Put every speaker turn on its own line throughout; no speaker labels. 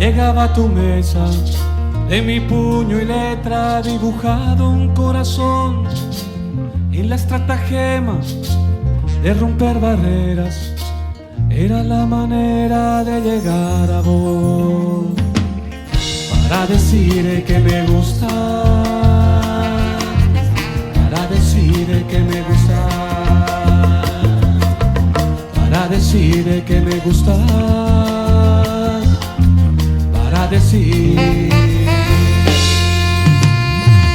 llegaba a tu mesa, de mi puño y letra dibujado un corazón, y la estratagema de romper barreras era la manera de llegar a vos, para decir que me gusta, para decir que me gusta, para decir que me gusta, para decir.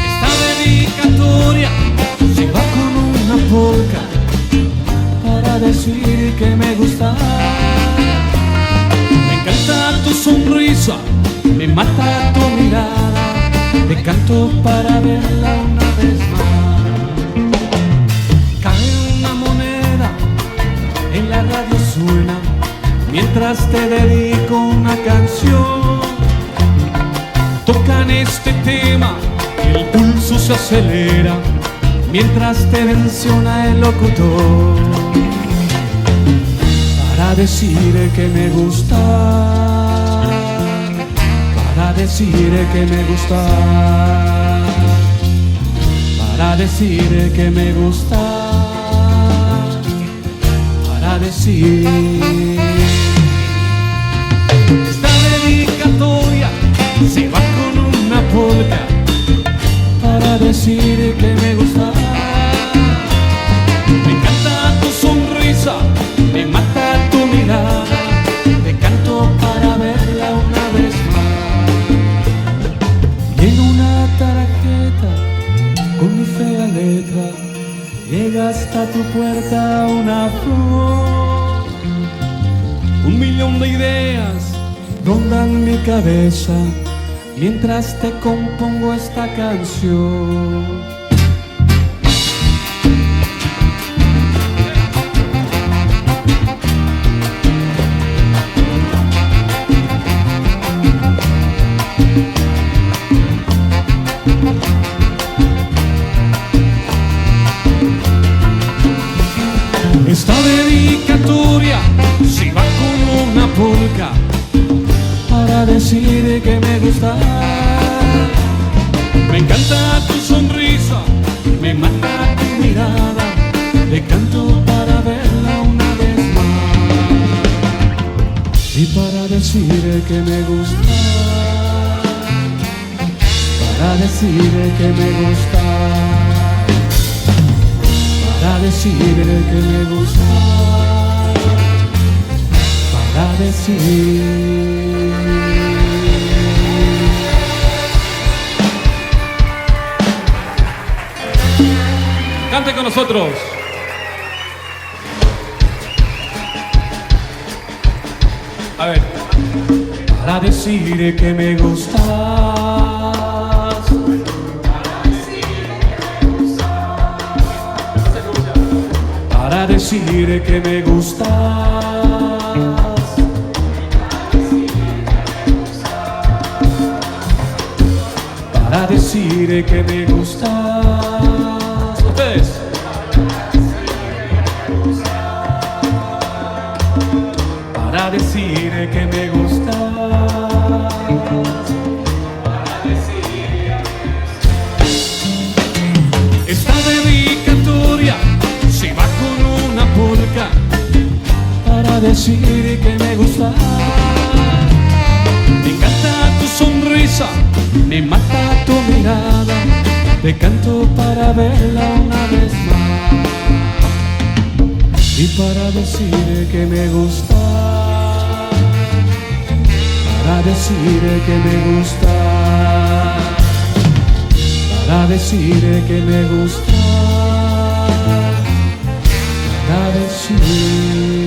Esta dedicatoria se va con una polka para decir que me gusta. Me encanta tu sonrisa, me mata tu mirada, te canto para verla una vez más. Cae una moneda, en la radio suena, mientras te dedico una canción. Tocan este tema, el pulso se acelera, mientras te menciona el locutor, para decir que me gusta, para decir que me gusta, para decir que me gusta, para decir. Esta dedicatoria se va con una polka para decir que me gusta. Me encanta tu sonrisa, me mata tu mirada, te canto para verla una vez más. Y en una tarjeta con mi fea letra llega hasta tu puerta una flor. 1.000.000 de ideas rondan mi cabeza mientras te compongo esta canción. Esta dedicatoria se va con una polka para decir que me gusta. Me encanta tu sonrisa, me mata tu mirada, te canto para verla una vez más. Y para decir que me gusta, para decir que me gusta, para decir que me gusta, para decir. Cante con nosotros. A ver. Para decir que me gustas, para decir que me gustas, para decir que me gustas. Ustedes. Para decir que me gustas, para decir. Esta dedicatoria se va con una polka para decir que me gusta. Me encanta tu sonrisa, me mata tu mirada, te canto para verla una vez más. Y para decir que me gusta, para decir que me gusta, para decir que me gusta, para decir.